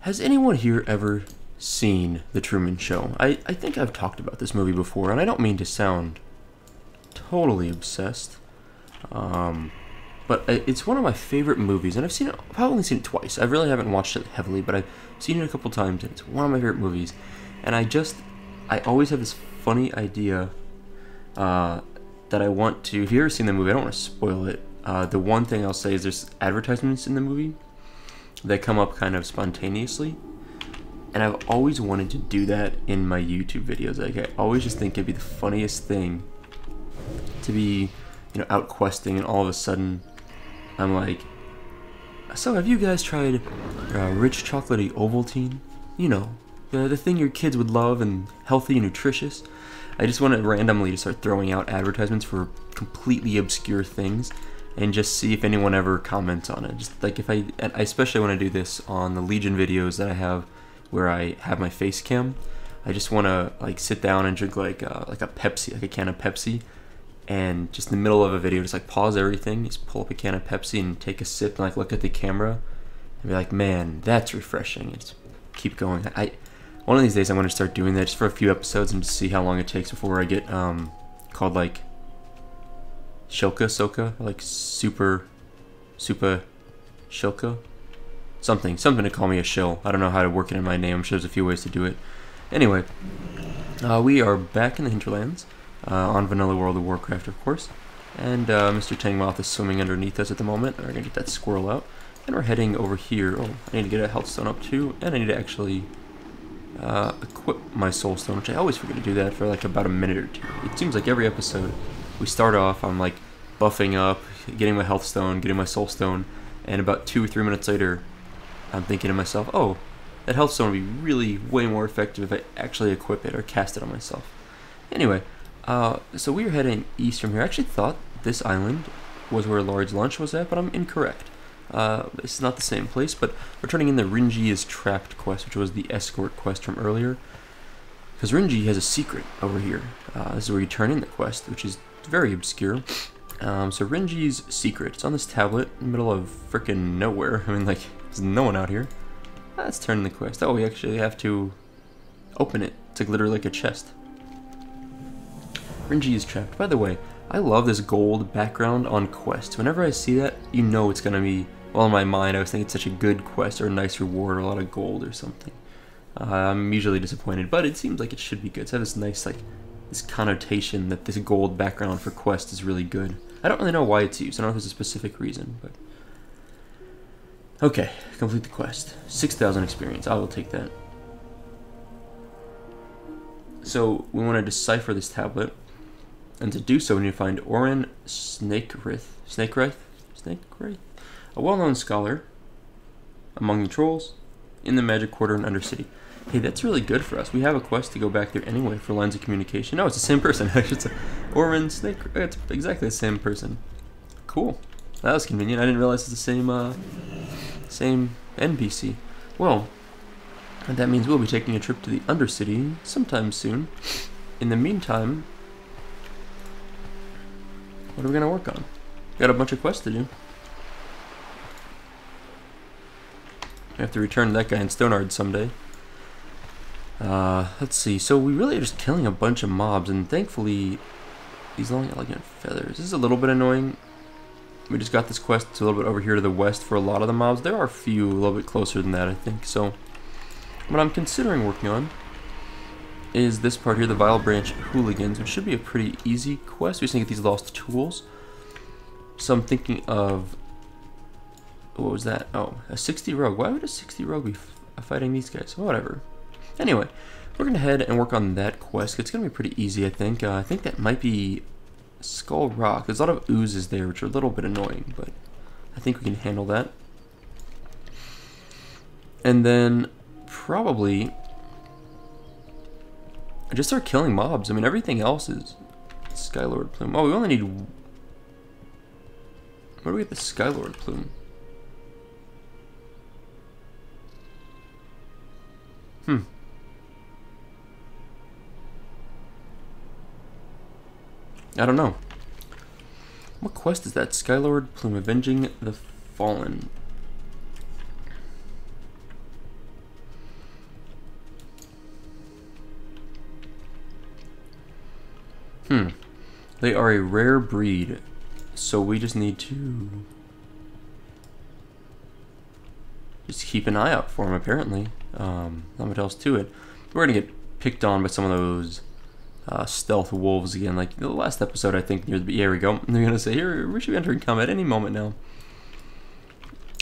Has anyone here ever seen The Truman Show? I think I've talked about this movie before, and I don't mean to sound totally obsessed, but it's one of my favorite movies, and I've only seen it twice. I really haven't watched it heavily, but I've seen it a couple times, and it's one of my favorite movies. And I always have this funny idea that I want to. If you've ever seen the movie, I don't want to spoil it. The one thing I'll say is there's advertisements in the movie that come up kind of spontaneously, and I've always wanted to do that in my YouTube videos. Like, I always just think it'd be the funniest thing to be, out questing, and all of a sudden I'm like, so have you guys tried rich chocolatey Ovaltine? The thing your kids would love and healthy and nutritious. I just want to randomly start throwing out advertisements for completely obscure things and just see if anyone ever comments on it. Just like I especially want to do this on the Legion videos that I have where I have my face cam. I just want to sit down and drink like a Pepsi, like a can of Pepsi, and just in the middle of a video just pause everything, just pull up a can of Pepsi and take a sip and look at the camera and be like, man, that's refreshing. And just keep going. One of these days I'm going to start doing that just for a few episodes and just see how long it takes before I get called SoupaSoka, SoupaSoka, something to call me a shill. I don't know how to work it in my name. I'm sure there's a few ways to do it. Anyway, we are back in the Hinterlands on Vanilla World of Warcraft, of course, and Mr. Tangmoth is swimming underneath us at the moment. We're gonna get that squirrel out, and we're heading over here. Oh, I need to get a health stone up too, and I need to actually equip my soul stone, which I always forget to do that for about a minute or two. It seems like every episode we start off, I'm buffing up, getting my health stone, getting my soul stone, and about 2 or 3 minutes later I'm thinking to myself, oh, that health stone would be really way more effective if I actually equip it or cast it on myself. Anyway, so we are heading east from here. I actually thought this island was where Large Lunch was at, but I'm incorrect. It's not the same place, but we're turning in the Rinji is Trapped quest, which was the escort quest from earlier. Because Rinji has a secret over here. This is where you turn in the quest, which is very obscure. So Rinji's secret, it's on this tablet in the middle of frickin' nowhere. I mean, there's no one out here. Let's turn in the quest. Oh, we actually have to open it. It's literally like a chest. Rinji is trapped. By the way, I love this gold background on quests. Whenever I see that, it's gonna be, well, in my mind, I was thinking it's such a good quest or a nice reward or a lot of gold or something. I'm usually disappointed, but it seems like it should be good. It's have this nice, this connotation that this gold background for quest is really good. I don't really know why it's used. I don't know if there's a specific reason, but... Okay, complete the quest. 6,000 experience. I will take that. So, we want to decipher this tablet. And to do so, we need to find Oren Snakewraith, a well-known scholar among the trolls in the Magic Quarter in Undercity. Hey, that's really good for us. We have a quest to go back there anyway for lines of communication. No, it's the same person. It's Oren Snake. It's exactly the same person. Cool. That was convenient. I didn't realize it's the same NPC. Well, that means we'll be taking a trip to the Undercity sometime soon. In the meantime, what are we gonna work on? Got a bunch of quests to do. I have to return that guy in Stonard someday. Let's see. So we really are just killing a bunch of mobs, and thankfully, these long elegant feathers. This is a little bit annoying. We just got this quest. It's a little bit over here to the west for a lot of the mobs. There are a few a little bit closer than that, I think. So, what I'm considering working on is this part here, the Vile Branch Hooligans, which should be a pretty easy quest. We just need to get these lost tools. So I'm thinking of... What was that? Oh, a 60 rogue. Why would a 60 rogue be fighting these guys? Whatever. Anyway, we're going to head and work on that quest. It's going to be pretty easy, I think. I think that might be Skull Rock. There's a lot of oozes there, which are a little bit annoying, but I think we can handle that. And then probably just start killing mobs. I mean, everything else is Skylord Plume. Oh, we only need... Where do we get the Skylord Plume? I don't know. What quest is that? Skylord Plume, Avenging the Fallen. They are a rare breed, so we just need to just keep an eye out for them, apparently. Not much else to it. We're gonna get picked on by some of those stealth wolves again, like the last episode, I think, near the... Here we go. They're gonna say, here, we should be entering combat any moment now.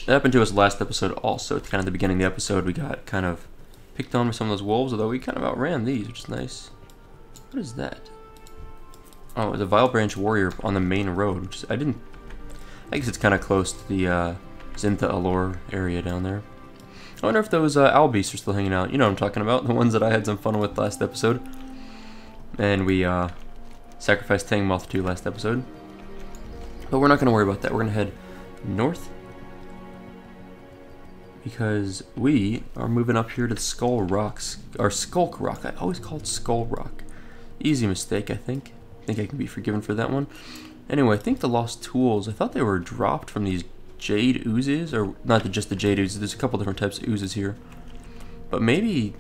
That happened to us last episode also. At kind of the beginning of the episode, we got kind of picked on by some of those wolves, although we kind of outran these, which is nice. What is that? Oh, the Vile Branch Warrior on the main road, which is... I guess it's kind of close to the Zintha Allure area down there. I wonder if those owl beasts are still hanging out. You know what I'm talking about, the ones that I had some fun with last episode. And we sacrificed Tang Moth to last episode. But we're not going to worry about that. We're going to head north, because we are moving up here to the Skull Rocks, or Skulk Rock. I always call it Skull Rock. Easy mistake, I think. I think I can be forgiven for that one. Anyway, I think the lost tools, I thought they were dropped from these jade oozes, or not just the jade oozes. There's a couple different types of oozes here. But maybe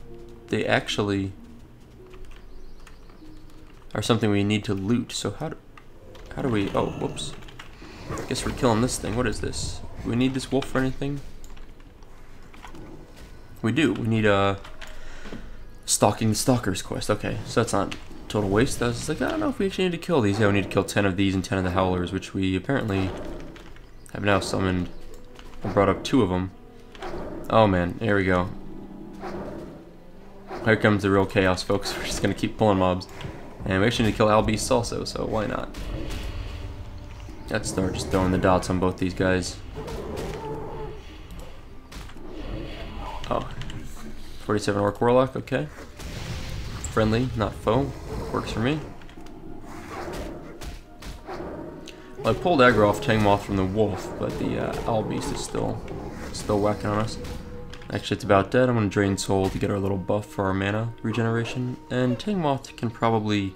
they actually are something we need to loot. So how do we... Oh, whoops. I guess we're killing this thing. What is this? Do we need this wolf for anything? We do. We need Stalking the Stalkers quest. Okay, so that's not total waste. I was like, I don't know if we actually need to kill these. Yeah, we need to kill 10 of these and 10 of the Howlers, which we apparently have now summoned and brought up 2 of them. Oh man, here we go. Here comes the real chaos, folks. We're just gonna keep pulling mobs. And we actually need to kill owl beasts also, so why not? Let's start just throwing the dots on both these guys. Oh, 47 Orc Warlock, okay. Friendly, not foe. Works for me. Well, I pulled aggro off Tang Moth from the wolf, but the owl beast is still whacking on us. Actually, it's about dead. I'm going to drain soul to get our little buff for our mana regeneration. And Tang Moth can probably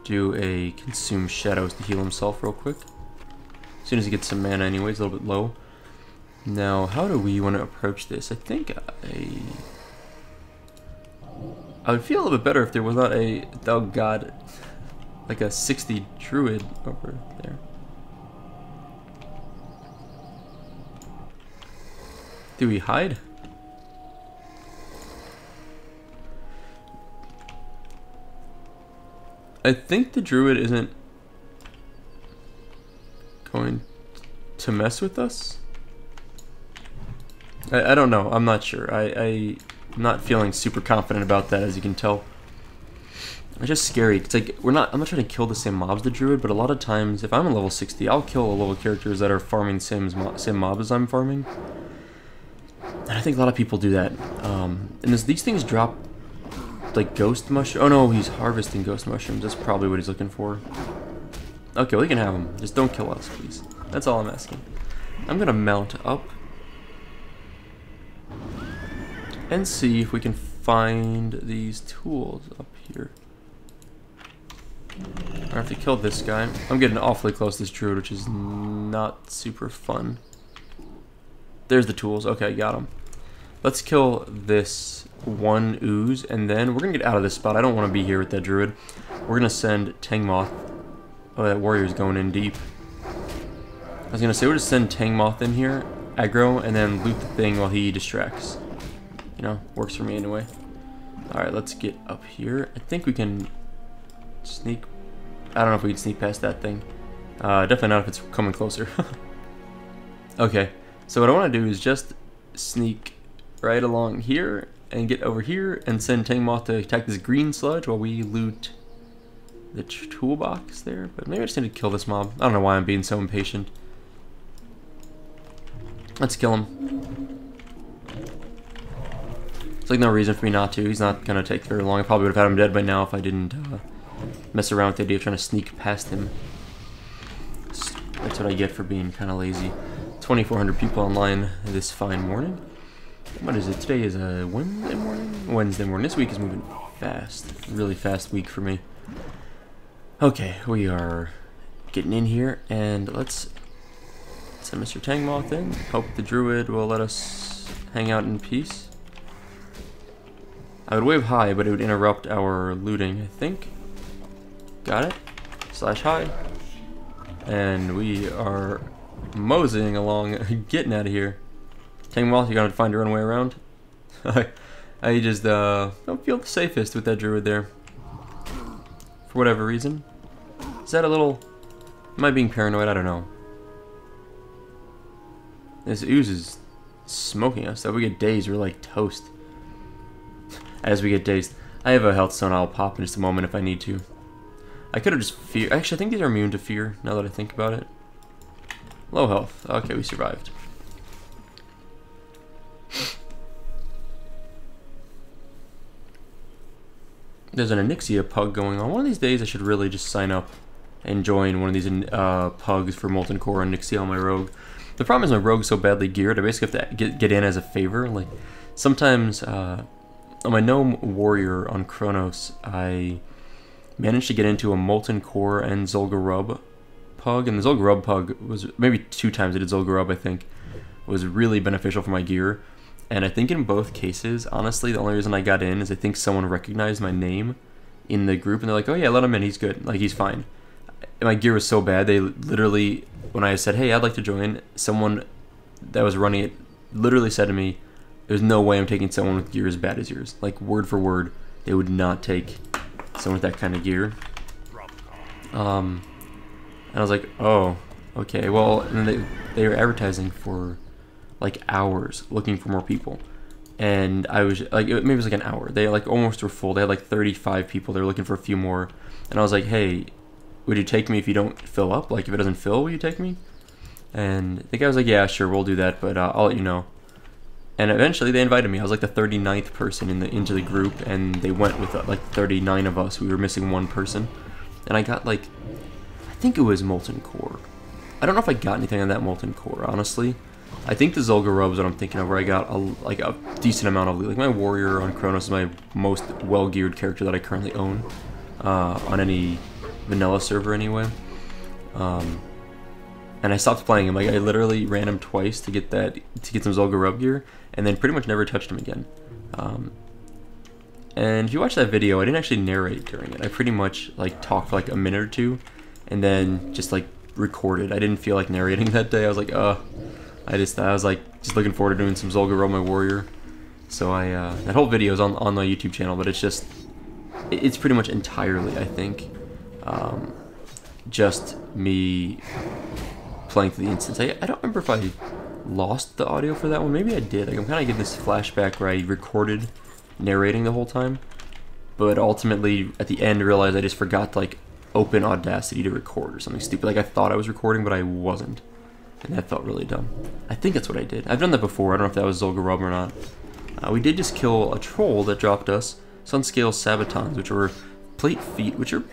do a consume shadows to heal himself real quick. As soon as he gets some mana anyways, a little bit low. Now, how do we want to approach this? I think I would feel a little bit better if there was not a... Oh god. Like a 60 druid over there. Do we hide? I think the druid isn't going to mess with us. I don't know. I'm not sure. I'm not feeling super confident about that, as you can tell. It's just scary. It's like I'm not trying to kill the same mobs the druid, but a lot of times if I'm a level 60, I'll kill level characters that are farming same mobs as I'm farming. And I think a lot of people do that. And these things drop like ghost mushroom. Oh no, he's harvesting ghost mushrooms. That's probably what he's looking for. Okay, well, you can have them. Just don't kill us, please. That's all I'm asking. I'm gonna mount up and see if we can find these tools up here. I have to kill this guy. I'm getting awfully close to this druid, which is not super fun. There's the tools. Okay, got them. Let's kill this one ooze, and then we're gonna get out of this spot. I don't want to be here with that druid. We're gonna send Tang Moth. Oh, that warrior's going in deep. I was gonna say we'll just send Tang Moth in here, aggro, and then loot the thing while he distracts. You know, works for me anyway. Alright, let's get up here. I think we can sneak. I don't know if we can sneak past that thing. Definitely not if it's coming closer. Okay, so what I want to do is just sneak right along here and get over here and send Tang Moth to attack this green sludge while we loot the toolbox there. But maybe I just need to kill this mob. I don't know why I'm being so impatient. Let's kill him. It's like no reason for me not to. He's not going to take very long. I probably would have had him dead by now if I didn't mess around with the idea of trying to sneak past him. That's what I get for being kind of lazy. 2,400 people online this fine morning. What is it? Today is a Wednesday morning? Wednesday morning. This week is moving fast. Really fast week for me. Okay, we are getting in here, and let's send Mr. Tang Moth in. Hope the druid will let us hang out in peace. I would wave high, but it would interrupt our looting, I think. Got it? /hide. And we are moseying along, getting out of here. Tangwall, you're gonna find your own way around. I just don't feel the safest with that druid there. For whatever reason. Is that a little... Am I being paranoid? I don't know. This ooze is smoking us. If we get dazed, we're like toast. As we get dazed. I have a health stone I'll pop in just a moment if I need to. I could have just fear... Actually, I think these are immune to fear, now that I think about it. Low health. Okay, we survived. There's an Onyxia pug going on. One of these days I should really just sign up and join one of these pugs for Molten Core and Onyxia on my rogue. The problem is my rogue's so badly geared, I basically have to get in as a favor. Like, sometimes on my Gnome Warrior on Chronos, I managed to get into a Molten Core and Zul'Gurub pug, and the Zul'Gurub pug was, maybe 2 times I did Zul'Gurub, I think, was really beneficial for my gear. And I think in both cases, honestly, the only reason I got in is I think someone recognized my name in the group, and they're like, oh yeah, let him in, he's good, like, he's fine. And my gear was so bad, they literally, when I said, hey, I'd like to join, someone that was running it literally said to me, there's no way I'm taking someone with gear as bad as yours. Like, word for word, they would not take someone with that kind of gear. And I was like, oh, okay, well, and then they were advertising for like hours looking for more people, and I was like, maybe it was like an hour. They like almost were full. They had like 35 people. They were looking for a few more, and I was like, hey, would you take me if you don't fill up? Like, if it doesn't fill, will you take me? And the guy was like, yeah, sure, we'll do that, but I'll let you know. And eventually they invited me. I was like the 39th person into the group, and they went with like 39 of us. We were missing one person, and I got like, I think it was Molten Core. I don't know if I got anything on that Molten Core, honestly. I think the Zul'Gurub is what I'm thinking of, where I got a decent amount of loot. Like, my Warrior on Chronos is my most well-geared character that I currently own on any vanilla server anyway. And I stopped playing him. Like, I literally ran him twice to get some Zul'Gurub gear, and then pretty much never touched him again. And if you watch that video, I didn't actually narrate during it. I pretty much like talked for like a minute or two, and then just like recorded. I didn't feel like narrating that day. I was like, I was like just looking forward to doing some Zul'Gurub my warrior. So that whole video is on my YouTube channel, but it's pretty much entirely, I think, just me playing through the instance. I don't remember if I lost the audio for that one. Maybe I did. Like, I'm kind of getting this flashback where I recorded narrating the whole time, but ultimately at the end realized I just forgot to like open Audacity to record or something stupid. Like, I thought I was recording, but I wasn't. And that felt really dumb. I think that's what I did. I've done that before. I don't know if that was Zul'Gurub or not. We did just kill a troll that dropped us Sunscale Sabatons, which were plate feet, which are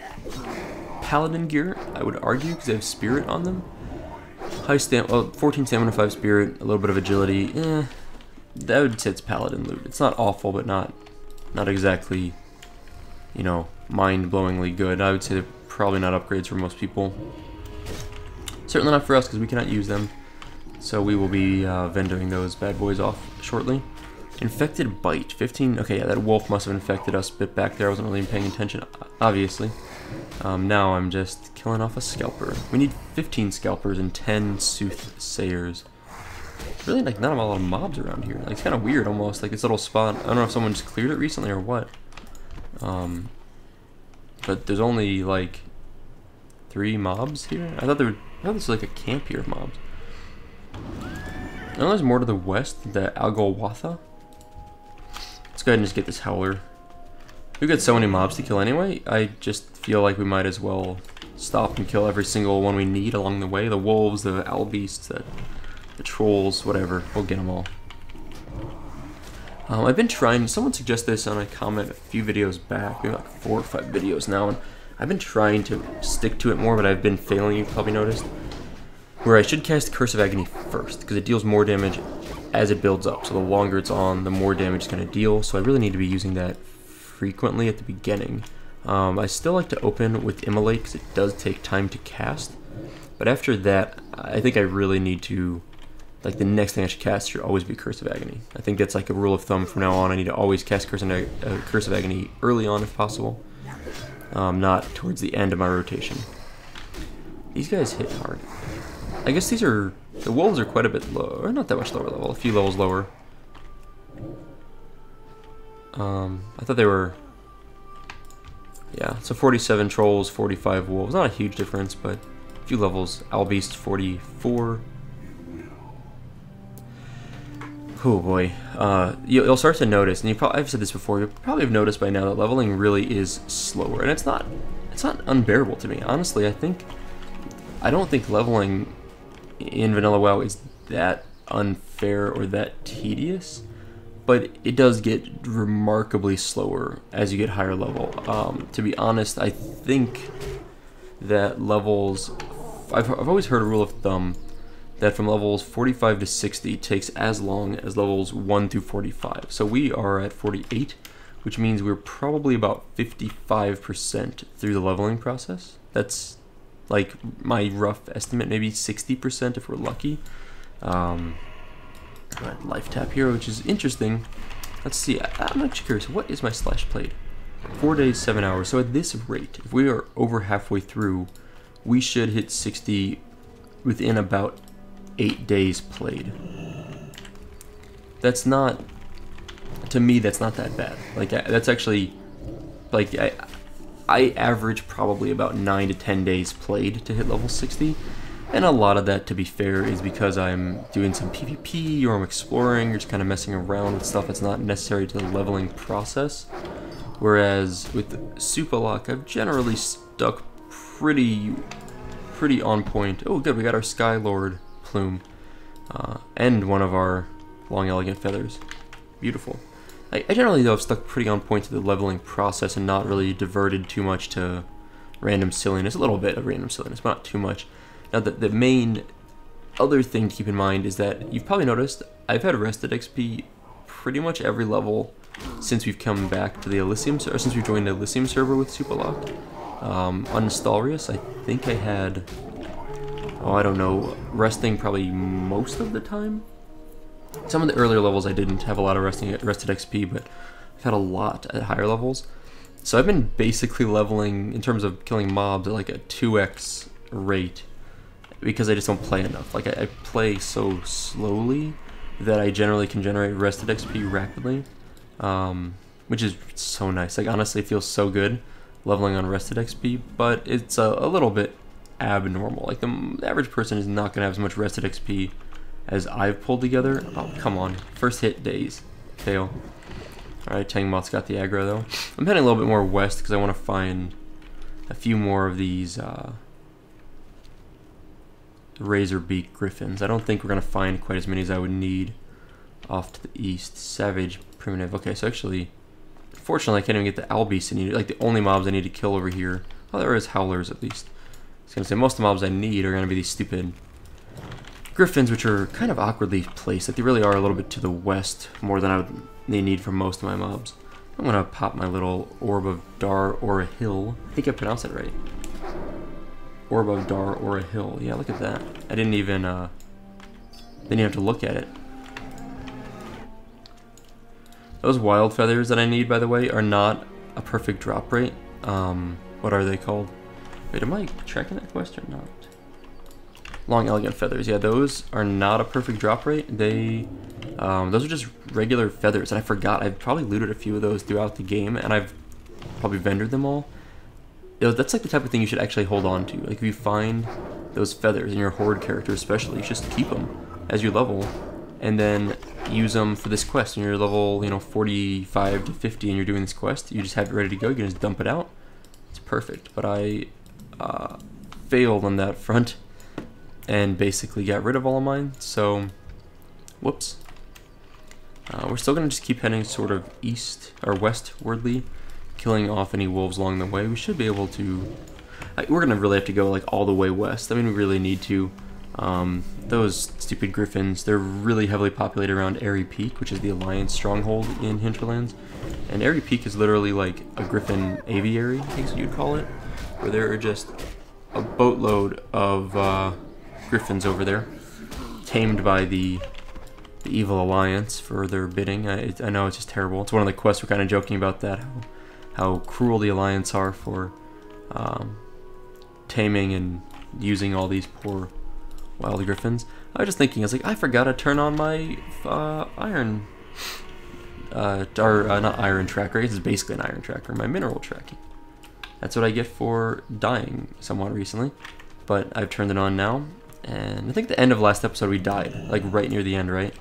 paladin gear, I would argue, because they have spirit on them. 14 stamina, 5 spirit, a little bit of agility. That would say it's paladin loot. It's not awful, but not exactly, you know, mind-blowingly good. I would say they're probably not upgrades for most people. Certainly not for us, because we cannot use them. So we will be vendoring those bad boys off shortly. Infected bite, 15. Okay, yeah, that wolf must have infected us a bit back there. I wasn't really paying attention, obviously. Now I'm just killing off a scalper. We need 15 scalpers and 10 soothsayers. Really, like, not a lot of mobs around here. Like, it's kind of weird, almost. Like, this little spot. I don't know if someone just cleared it recently or what. But there's only like 3 mobs here. I thought this was like a camp here of mobs. I know there's more to the west, the Algolwatha. Let's go ahead and just get this howler. We've got so many mobs to kill anyway. I just feel like we might as well stop and kill every single one we need along the way. The wolves, the owl beasts, the trolls, whatever. We'll get them all. I've been trying, someone suggested this on a comment a few videos back, maybe like 4 or 5 videos now, and I've been trying to stick to it more, but I've been failing, you probably noticed, where I should cast Curse of Agony first, because it deals more damage as it builds up, so the longer it's on, the more damage it's going to deal, so I really need to be using that frequently at the beginning. I still like to open with Immolate, because it does take time to cast, but after that, I think I really need to, like, the next thing I should cast should always be Curse of Agony. I think that's like a rule of thumb from now on. I need to always cast Curse of Agony early on if possible, not towards the end of my rotation. These guys hit hard. I guess these are... The wolves are quite a bit lower. Or not that much lower level. A few levels lower. I thought they were... Yeah, so 47 trolls, 45 wolves. Not a huge difference, but a few levels. Owl Beast, 44. Oh boy. You'll start to notice, and I've said this before, you probably have noticed by now that leveling really is slower. And it's not unbearable to me. Honestly, I don't think leveling in Vanilla WoW is that unfair or that tedious. But it does get remarkably slower as you get higher level. To be honest, I think that levels... I've always heard a rule of thumb that from levels 45 to 60 takes as long as levels 1 through 45. So we are at 48, which means we're probably about 55% through the leveling process. That's like my rough estimate, maybe 60% if we're lucky. Life tap here, which is interesting. Let's see. I'm actually curious. What is my slash played? 4 days, 7 hours. So at this rate, if we are over halfway through, we should hit 60 within about 8 days played. That's not, to me, that's not that bad. Like that's actually, like I average probably about 9 to 10 days played to hit level 60. And a lot of that, to be fair, is because I'm doing some PvP or I'm exploring or just kind of messing around with stuff that's not necessary to the leveling process. Whereas with SoupaSoka, I've generally stuck pretty on point. Oh, good, we got our Skylord plume and one of our long elegant feathers. Beautiful. I generally, though, have stuck pretty on point to the leveling process and not really diverted too much to random silliness. A little bit of random silliness, but not too much. Now, the main other thing to keep in mind is that you've probably noticed I've had rested XP pretty much every level since we've come back to the Elysium, or since we've joined the Elysium server with SoupaSoka. On Nostalrius, I think I had, oh, I don't know, resting probably most of the time. Some of the earlier levels I didn't have a lot of rested XP, but I've had a lot at higher levels. So I've been basically leveling, in terms of killing mobs, at like a 2x rate. Because I just don't play enough. Like, I play so slowly that I generally can generate rested XP rapidly, which is so nice. Like, honestly, it feels so good leveling on rested XP, but it's a little bit abnormal. Like, the average person is not going to have as much rested XP as I've pulled together. Oh, come on. First hit days. Fail. Alright, Tangmoth's got the aggro, though. I'm heading a little bit more west because I want to find a few more of these, Razorbeak Griffins. I don't think we're going to find quite as many as I would need off to the east. Savage, Primitive. Okay, so actually, unfortunately, I can't even get the Owl Beast I need. Like, the only mobs I need to kill over here. Oh, there is Howlers, at least. I was going to say, most of the mobs I need are going to be these stupid Griffins, which are kind of awkwardly placed. Like, they really are a little bit to the west, more than they need for most of my mobs. I'm going to pop my little Orb of Dar or a Hill. I think I pronounced it right. Orb of Dar or a Hill. Yeah, look at that. I didn't even have to look at it. Those wild feathers that I need, by the way, are not a perfect drop rate. What are they called? Wait, am I tracking that quest or not? Long elegant feathers. Yeah, those are not a perfect drop rate. Those are just regular feathers, and I forgot. I've probably looted a few of those throughout the game, and I've probably vendored them all. That's like the type of thing you should actually hold on to. Like, if you find those feathers in your horde character especially, you just keep them as you level and then use them for this quest. When you're level, 45 to 50 and you're doing this quest, you just have it ready to go. You can just dump it out. It's perfect. But I failed on that front and basically got rid of all of mine. So, whoops. We're still going to just keep heading sort of east or westwardly, killing off any wolves along the way. We should be able to... we're going to really have to go like all the way west. I mean, we really need to. Those stupid griffins, they're really heavily populated around Airy Peak, which is the Alliance stronghold in Hinterlands. And Airy Peak is literally like a griffin aviary, I think you'd call it, where there are just a boatload of griffins over there, tamed by the evil Alliance for their bidding. I know it's just terrible. It's one of the quests. We're kind of joking about that, how cruel the Alliance are for taming and using all these poor wild griffins. I was just thinking, I was like, I forgot to turn on my iron, not iron tracker, this is basically an iron tracker, my mineral tracking. That's what I get for dying somewhat recently, but I've turned it on now, and I think the end of last episode we died, like right near the end, right?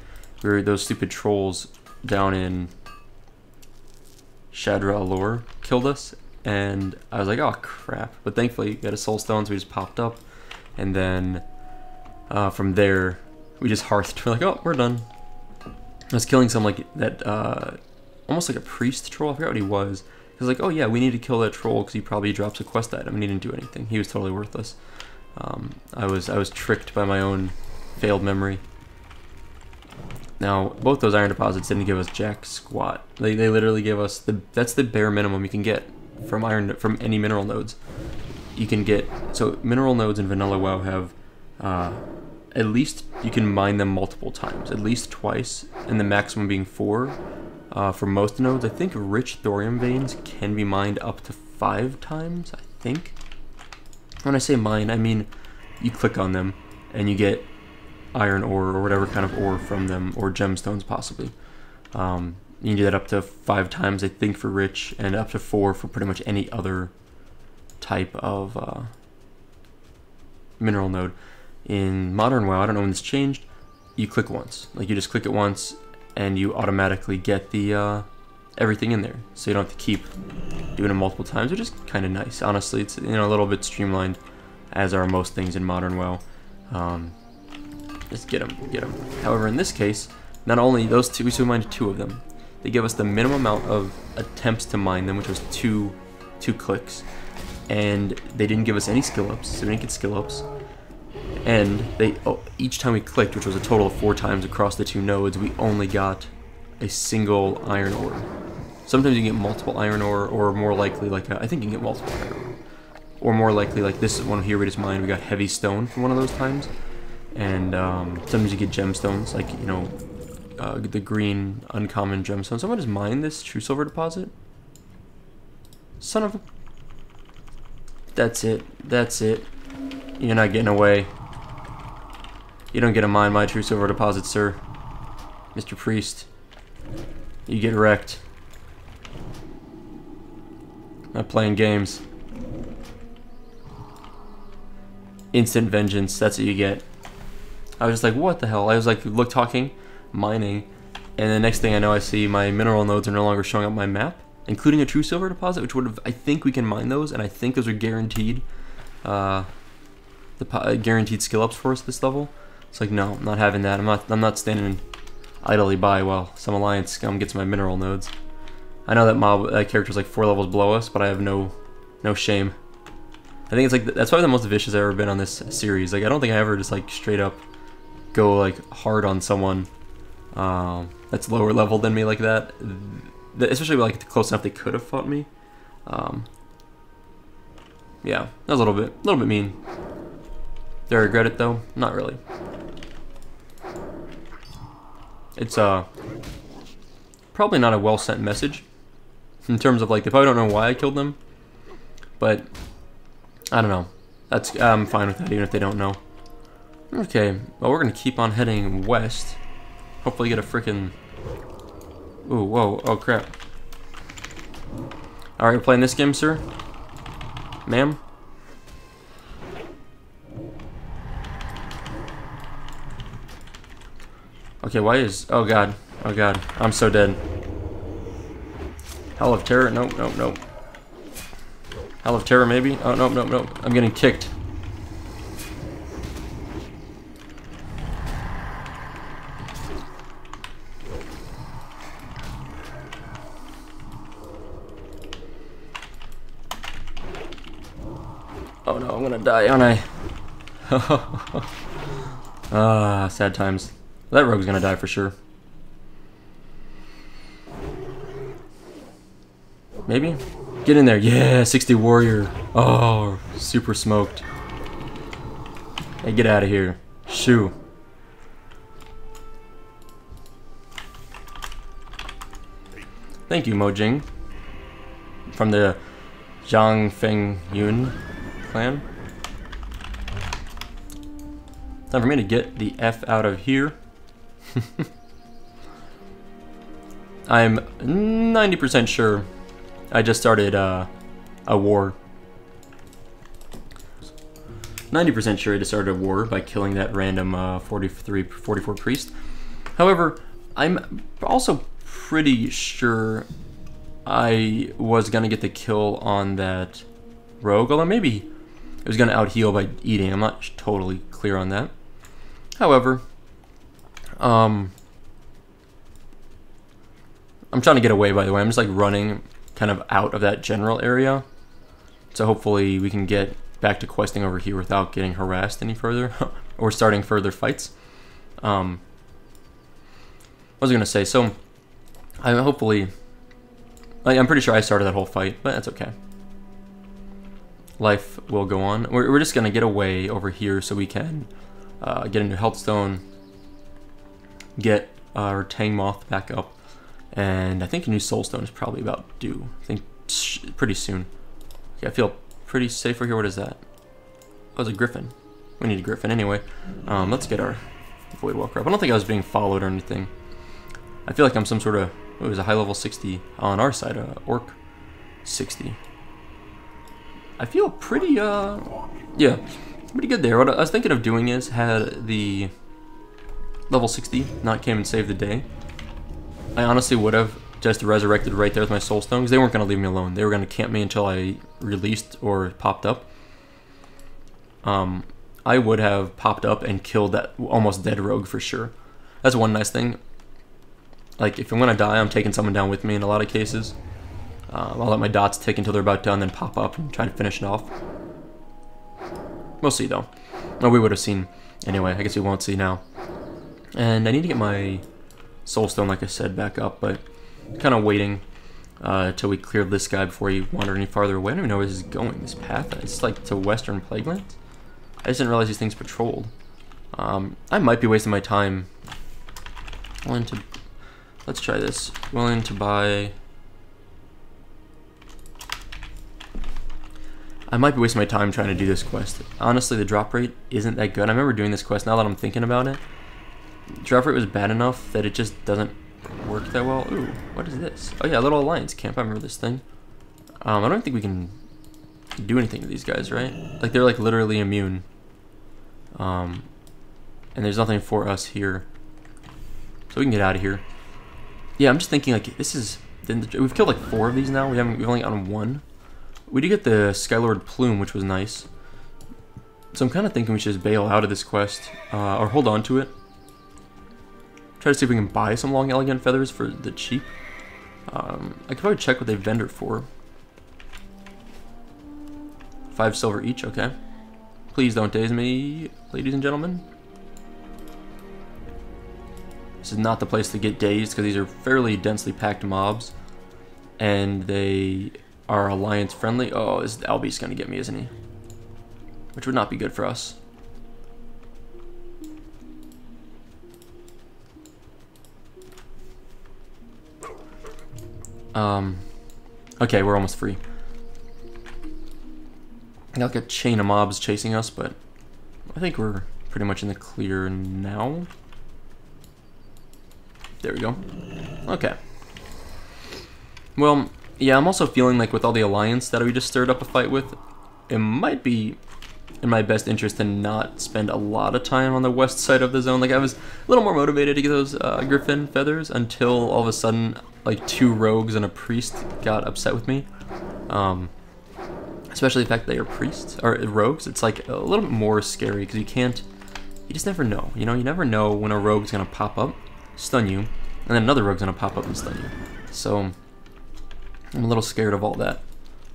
We were, those stupid trolls down in Shadra Allure killed us, and I was like, oh crap, but thankfully we got a soul stone, so we just popped up, and then from there, we just hearthed. We're like, oh, we're done. I was killing some like that, almost like a priest troll. I forgot what he was. He was like, oh yeah, we need to kill that troll because he probably drops a quest item, and he didn't do anything. He was totally worthless. I was tricked by my own failed memory. Now, both those iron deposits didn't give us jack squat. They literally gave us that's the bare minimum you can get from any mineral nodes. You can get, so mineral nodes in vanilla WoW have at least you can mine them multiple times, at least twice, and the maximum being 4 for most nodes. I think rich thorium veins can be mined up to 5 times, I think. When I say mine, I mean you click on them and you get iron ore or whatever kind of ore from them, or gemstones possibly. You can do that up to 5 times, I think, for rich, and up to 4 for pretty much any other type of mineral node. In modern WoW, I don't know when this changed, you click once. Like, you just click it once and you automatically get the everything in there, so you don't have to keep doing it multiple times, which is kind of nice. Honestly, it's, you know, a little bit streamlined, as are most things in modern WoW. Just get them. However, in this case, not only those two, we mined 2 of them. They give us the minimum amount of attempts to mine them, which was two clicks, and they didn't give us any skill ups, so we didn't get skill ups. And they each time we clicked, which was a total of 4 times across the 2 nodes, we only got a single iron ore. Sometimes you get multiple iron ore, or more likely, like I think you can get multiple iron ore, or more likely, like this one here we just mined, we got heavy stone from one of those times. And sometimes you get gemstones, like, you know, the green uncommon gemstone. Someone just mined this true silver deposit. Son of a... That's it. You're not getting away. You don't get to mine my true silver deposit, sir. Mr. Priest. You get wrecked. Not playing games. Instant vengeance, that's what you get. I was just like, what the hell? I was like, talking, mining, and the next thing I know, I see my mineral nodes are no longer showing up on my map, including a true silver deposit, which would have, I think we can mine those, and I think those are guaranteed, guaranteed skill ups for us this level. It's like, no, I'm not having that. I'm not standing idly by while some alliance scum gets my mineral nodes. I know that character's like 4 levels below us, but I have no shame. I think it's like that's probably the most vicious I've ever been on this series. Like, I don't think I ever just like straight up go like hard on someone that's lower level than me like that. Especially like close enough they could have fought me. Yeah, that was a little bit mean. Do I regret it though? Not really. It's probably not a well sent message in terms of like they probably don't know why I killed them, but I don't know. I'm fine with that even if they don't know. Okay, well, we're gonna keep on heading west. Hopefully get a frickin'... Ooh, whoa, oh crap. Alright, we're playing this game, sir? Ma'am? Okay, why is... Oh god, I'm so dead. Hell of Terror? Nope. Hell of Terror, maybe? Oh, nope. I'm getting kicked. Oh no, I'm gonna die, aren't I? Sad times. That rogue's gonna die for sure. Maybe? Get in there. Yeah, 60 warrior. Oh, super smoked. Hey, get out of here. Shoo. Thank you, Mojing. From the Zhang Feng Yun clan. Time for me to get the F out of here. I'm 90% sure I just started a war. 90% sure I just started a war by killing that random 44 priest. However, I'm also pretty sure I was gonna get the kill on that rogue, although maybe it was gonna out heal by eating. I'm not totally clear on that. However, I'm trying to get away, by the way. I'm just like running kind of out of that general area. So hopefully we can get back to questing over here without getting harassed any further or starting further fights. What was I gonna say? So I'm pretty sure I started that whole fight, but that's okay. Life will go on. We're just gonna get away over here so we can get a new health stone, get our Tang Moth back up, and I think a new soul stone is probably about due. I think pretty soon. Okay, I feel pretty safe over here. What is that? Oh, it's a griffin. We need a griffin anyway. Let's get our void walker up. I don't think I was being followed or anything. I feel like I'm some sort of, it was a high level 60 on our side, orc 60. I feel pretty, yeah, pretty good there. What I was thinking of doing is, had the level 60 not came and saved the day, I honestly would have just resurrected right there with my soul stone, because they weren't going to leave me alone. They were going to camp me until I released or popped up. I would have popped up and killed that almost dead rogue for sure. That's one nice thing. Like, if I'm going to die, I'm taking someone down with me in a lot of cases. I'll let my dots tick until they're about done, then pop up and try to finish it off. We'll see, though. No, we would have seen. Anyway, I guess we won't see now. And I need to get my soulstone, like I said, back up, but kind of waiting till we clear this guy before he wandered any farther away. I don't even know where this is going, this path. It's like to Western Plaguelands. I just didn't realize these things patrolled. I might be wasting my time. Let's try this. Willing to buy... I might be wasting my time trying to do this quest. Honestly, the drop rate isn't that good. I remember doing this quest, now that I'm thinking about it. The drop rate was bad enough that it just doesn't work that well. Ooh, what is this? Oh yeah, a little alliance camp. I remember this thing. I don't think we can do anything to these guys, right? Like, they're like literally immune. And there's nothing for us here. So we can get out of here. Yeah, I'm just thinking, like, this is... We've killed like 4 of these now. We've only gotten 1. We did get the Skylord Plume, which was nice. So I'm kind of thinking we should just bail out of this quest, or hold on to it. Try to see if we can buy some long elegant feathers for the cheap. I could probably check what they vendor for. 5 silver each, okay. Please don't daze me, ladies and gentlemen. This is not the place to get dazed, because these are fairly densely packed mobs. And they are alliance friendly. Oh, this Albie's gonna get me, isn't he? Which would not be good for us. Okay, we're almost free. Got like a chain of mobs chasing us, but I think we're pretty much in the clear now. There we go. Okay. Well, yeah, I'm also feeling like with all the alliance that we just stirred up a fight with, it might be in my best interest to not spend a lot of time on the west side of the zone. Like, I was a little more motivated to get those griffin feathers until all of a sudden, like, 2 rogues and a priest got upset with me. Especially the fact that they are priests, or rogues. It's like a little bit more scary because you just never know. You know, you never know when a rogue's gonna pop up, stun you, and then another rogue's gonna pop up and stun you. So I'm a little scared of all that.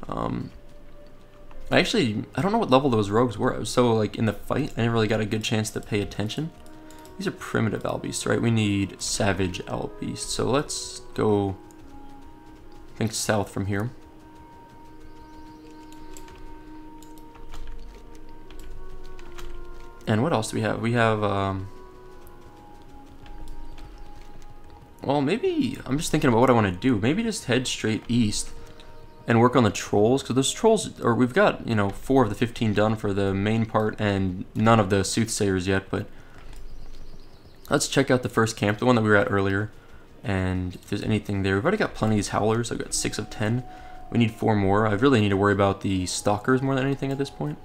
I don't know what level those rogues were. I was so, like, in the fight, I never really got a good chance to pay attention. These are primitive albeasts, right? We need savage albeasts. So let's go, I think, south from here. And what else do we have? We have, well, maybe, I'm just thinking about what I want to do. Maybe just head straight east and work on the trolls, because those trolls, or we've got, you know, 4 of the 15 done for the main part and none of the soothsayers yet, but let's check out the first camp, the one that we were at earlier, and if there's anything there. We've already got plenty of these howlers. I've got 6 of 10. We need 4 more. I really need to worry about the stalkers more than anything at this point.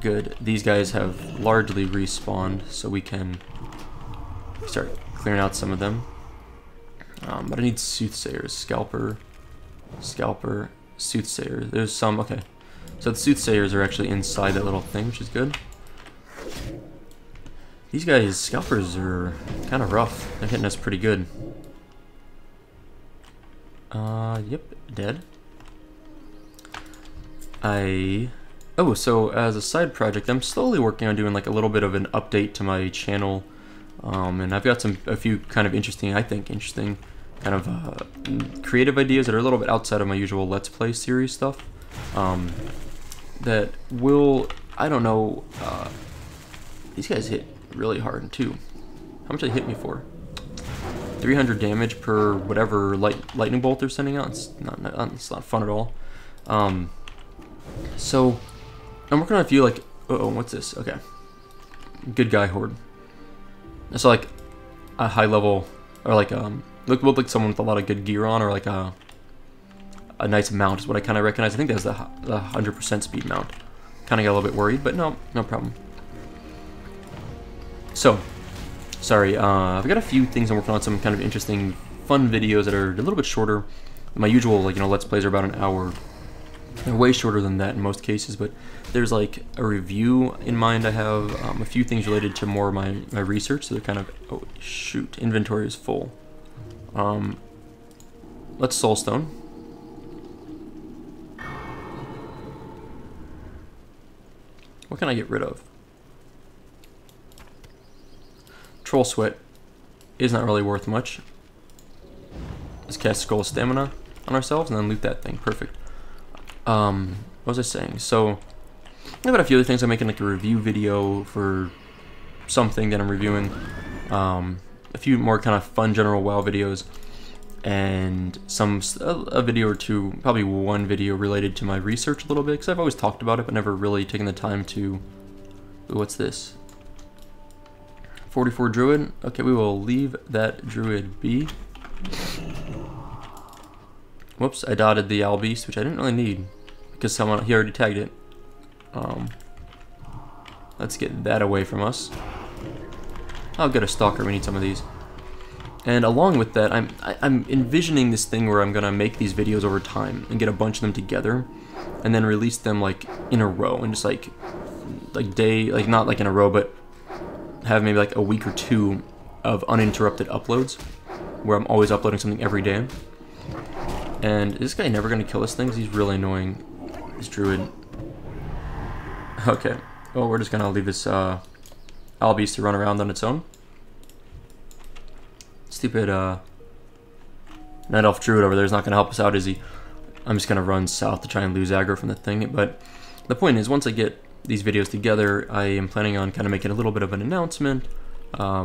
Good. These guys have largely respawned, so we can start clearing out some of them. But I need soothsayers. Scalper, soothsayer. There's some, okay. So the soothsayers are actually inside that little thing, which is good. These guys, scalpers, are kind of rough. They're hitting us pretty good. Yep, dead. Oh, so as a side project, I'm slowly working on doing like a little bit of an update to my channel. And I've got a few kind of interesting kind of creative ideas that are a little bit outside of my usual Let's Play series stuff. That will, I don't know, these guys hit really hard too. How much they hit me for? 300 damage per whatever lightning bolt they're sending out. It's not fun at all. So I'm working on a few like, what's this? Okay, good guy horde. It's like a high level, or like look like someone with a lot of good gear on, or like a nice mount is what I kind of recognize. I think that's the 100% speed mount. Kind of got a little bit worried, but no problem. So, sorry, I've got a few things I'm working on, some kind of interesting, fun videos that are a little bit shorter. My usual, like, you know, Let's Plays are about an hour. They're way shorter than that in most cases, but there's like a review in mind. I have a few things related to more of my research, so they're kind of, oh shoot, inventory is full. Let's soulstone. What can I get rid of? Troll sweat is not really worth much. Let's cast Skull Stamina on ourselves and then loot that thing. Perfect. What was I saying? So, I've got a few other things. I'm making like a review video for something that I'm reviewing. A few more kind of fun general WoW videos, and a video or two, probably one video related to my research a little bit, because I've always talked about it but never really taken the time to. Ooh, what's this? 44 druid. Okay, we will leave that druid be. Whoops, I dotted the owl beast, which I didn't really need because he already tagged it. Let's get that away from us. I'll get a stalker. We need some of these. And along with that, I'm envisioning this thing where I'm gonna make these videos over time and get a bunch of them together, and then release them like in a row, and just like not like in a row, but have maybe like a week or two of uninterrupted uploads, where I'm always uploading something every day. And is this guy never gonna kill this thing? 'Cause he's really annoying. This druid. Okay. Well, we're just gonna leave this owl beast to run around on its own. Stupid night elf druid over there is not gonna help us out, is he? I'm just gonna run south to try and lose aggro from the thing. But the point is, once I get these videos together, I am planning on kind of making a little bit of an announcement,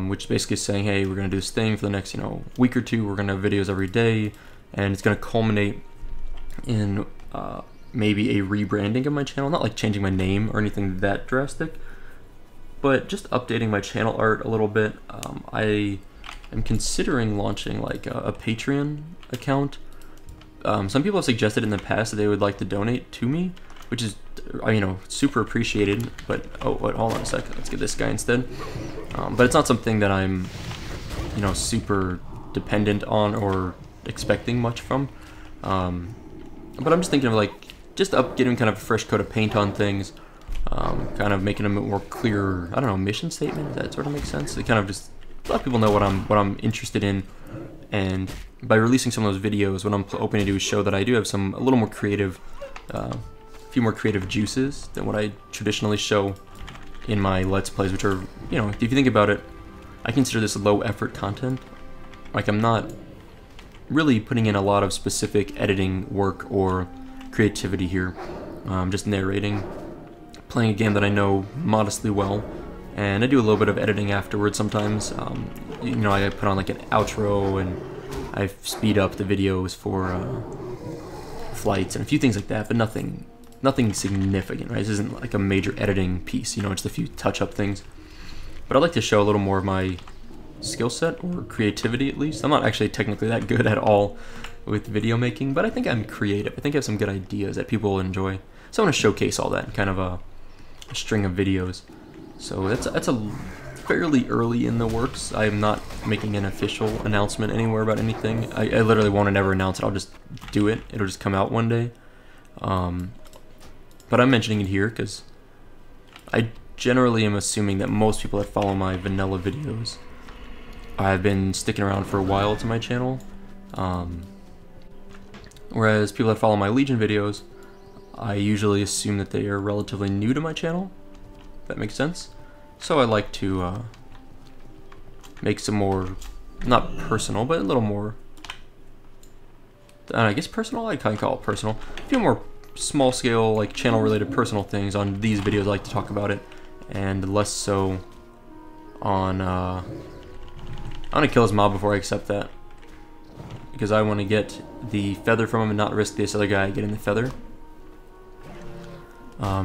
which is basically saying, hey, we're gonna do this thing for the next, week or two. We're gonna have videos every day, and it's gonna culminate in maybe a rebranding of my channel. Not like changing my name or anything that drastic, but just updating my channel art a little bit. I am considering launching like a Patreon account. Some people have suggested in the past that they would like to donate to me, which is, super appreciated. But hold on a second, let's get this guy instead. But it's not something that I'm, super dependent on or expecting much from. But I'm just thinking of like getting kind of a fresh coat of paint on things, kind of making them a more clear, I don't know, mission statement. Does that sort of make sense? It kind of just let people know what I'm interested in, and by releasing some of those videos, what I'm hoping to do is show that I do have a little more creative, a few more creative juices than what I traditionally show in my Let's Plays, which are, if you think about it, I consider this low effort content. Like, I'm not really putting in a lot of specific editing work or creativity here. I'm just narrating, playing a game that I know modestly well, and I do a little bit of editing afterwards sometimes. I put on like an outro, and I speed up the videos flights and a few things like that, but nothing significant, right? This isn't like a major editing piece, you know, just a few touch-up things. But I'd like to show a little more of my skill set, or creativity at least. I'm not actually technically that good at all with video making, but I think I'm creative. I think I have some good ideas that people will enjoy. So I want to showcase all that in kind of a string of videos. So that's a fairly early in the works. I am not making an official announcement anywhere about anything. I literally won't never announce it. I'll just do it. It'll just come out one day. But I'm mentioning it here because I generally am assuming that most people that follow my vanilla videos have been sticking around for a while to my channel. Whereas people that follow my Legion videos, I usually assume that they are relatively new to my channel. If that makes sense. So I like to make some more, not personal, but a little more, I guess personal, I kind of call it personal. A few more small scale, like channel related personal things on these videos. I like to talk about it, and less so on, I want to kill his mob before I accept that. Because I want to get the feather from him and not risk this other guy getting the feather.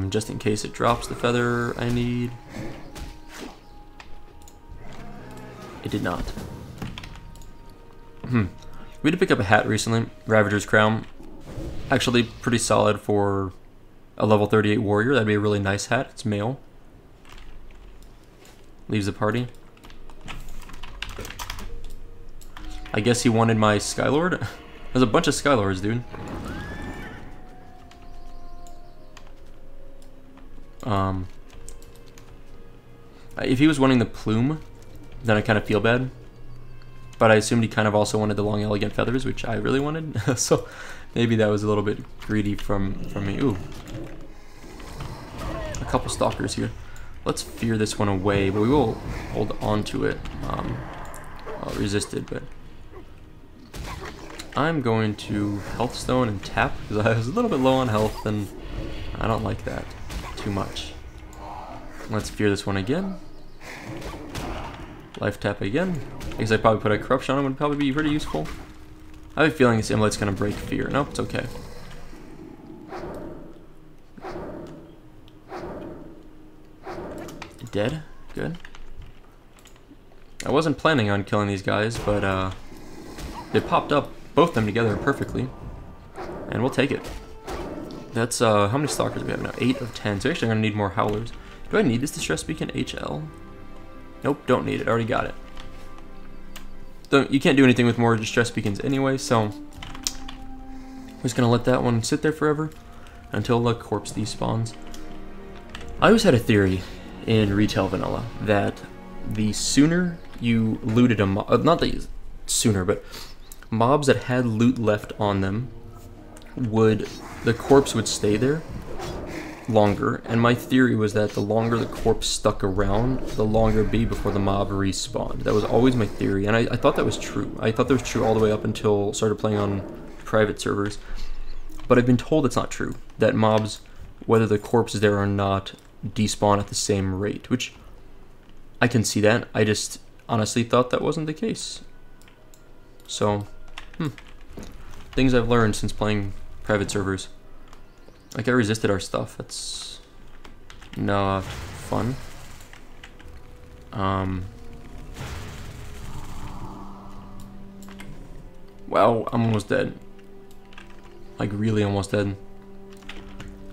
Just in case it drops the feather I need. It did not. We had to pick up a hat recently, Ravager's Crown. Actually pretty solid for a level 38 warrior. That'd be a really nice hat. It's male. Leaves the party. I guess he wanted my Skylord. There's a bunch of Skylords, dude. If he was wanting the plume, then I kind of feel bad. But I assumed he kind of also wanted the long, elegant feathers, which I really wanted. So maybe that was a little bit greedy from me. Ooh. A couple stalkers here. Let's fear this one away, but we will hold on to it. Well, resisted, but I'm going to health stone and tap because I was a little bit low on health, and I don't like that too much. Let's fear this one again. Life tap again. I guess I probably put a corruption on him, would probably be pretty useful. I have a feeling this amulet's gonna break fear. Nope, it's okay. Dead? Good. I wasn't planning on killing these guys, but they popped up, both of them together perfectly. And we'll take it. That's, how many stalkers do we have now? 8 of 10. So actually I'm gonna need more howlers. Do I need this distress beacon HL? Nope, don't need it. Already got it. You can't do anything with more distress beacons anyway, so I'm just gonna let that one sit there forever until the corpse despawns. I always had a theory in retail vanilla that the sooner you looted a mob, not the sooner, but mobs that had loot left on them, the corpse would stay there longer, and my theory was that the longer the corpse stuck around, the longer it'd be before the mob respawned. That was always my theory, and I thought that was true. I thought that was true all the way up until I started playing on private servers. But I've been told it's not true, that mobs, whether the corpse is there or not, despawn at the same rate, which I can see that. I just honestly thought that wasn't the case. So, things I've learned since playing private servers. Like, I resisted our stuff. That's not fun. Wow, I'm almost dead. Like, really almost dead.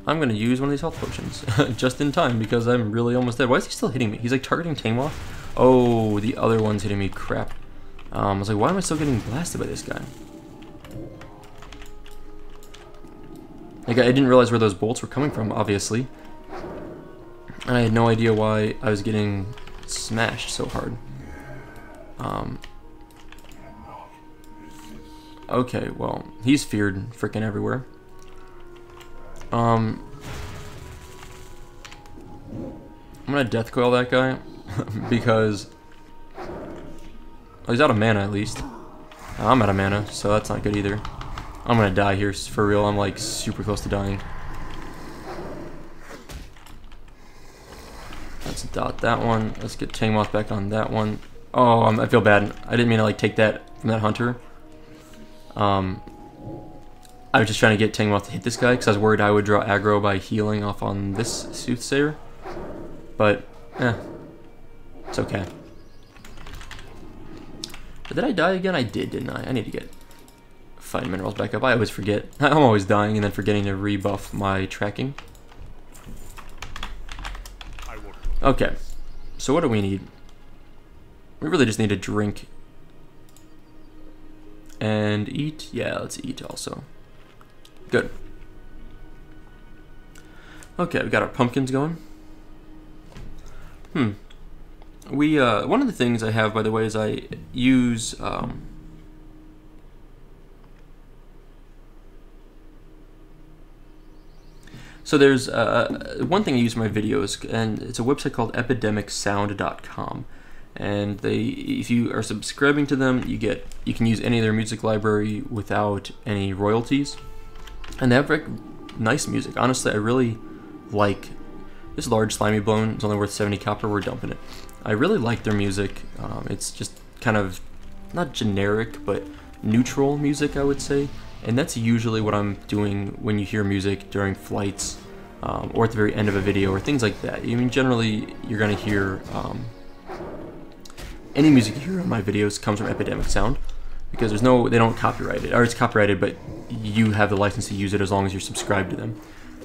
I'm gonna use one of these health potions just in time because I'm really almost dead. Why is he still hitting me? He's like targeting Tangwa. Oh, the other one's hitting me. Crap. I was like, why am I still getting blasted by this guy? Like, I didn't realize where those bolts were coming from, obviously. And I had no idea why I was getting smashed so hard. Okay, well, he's feared freaking everywhere. I'm gonna death coil that guy because he's out of mana at least. I'm out of mana, so that's not good either. I'm gonna die here for real. I'm like super close to dying. Let's dot that one. Let's get Tangmoth back on that one. Oh, I feel bad. I didn't mean to like take that from that hunter. I was just trying to get Tangmoth to hit this guy because I was worried I would draw aggro by healing off on this Soothsayer. But, it's okay. But did I die again? I did, didn't I? I need to get fighting minerals back up. I always forget. I'm always dying and then forgetting to rebuff my tracking. Okay, so what do we need? We really just need to drink and eat. Yeah, let's eat also. Good. Okay, we got our pumpkins going. We one of the things I have, by the way, is I use so there's one thing I use for my videos, and it's a website called epidemicsound.com. And if you are subscribing to them, you can use any of their music library without any royalties. And they have like nice music. Honestly, I really like this large slimy bone. It's only worth 70 copper. We're dumping it. I really like their music. It's just kind of not generic, but neutral music, I would say. And that's usually what I'm doing when you hear music during flights, or at the very end of a video, or things like that. I mean, generally, you're gonna hear any music you hear on my videos comes from Epidemic Sound, because they don't copyright it, or it's copyrighted, but you have the license to use it as long as you're subscribed to them.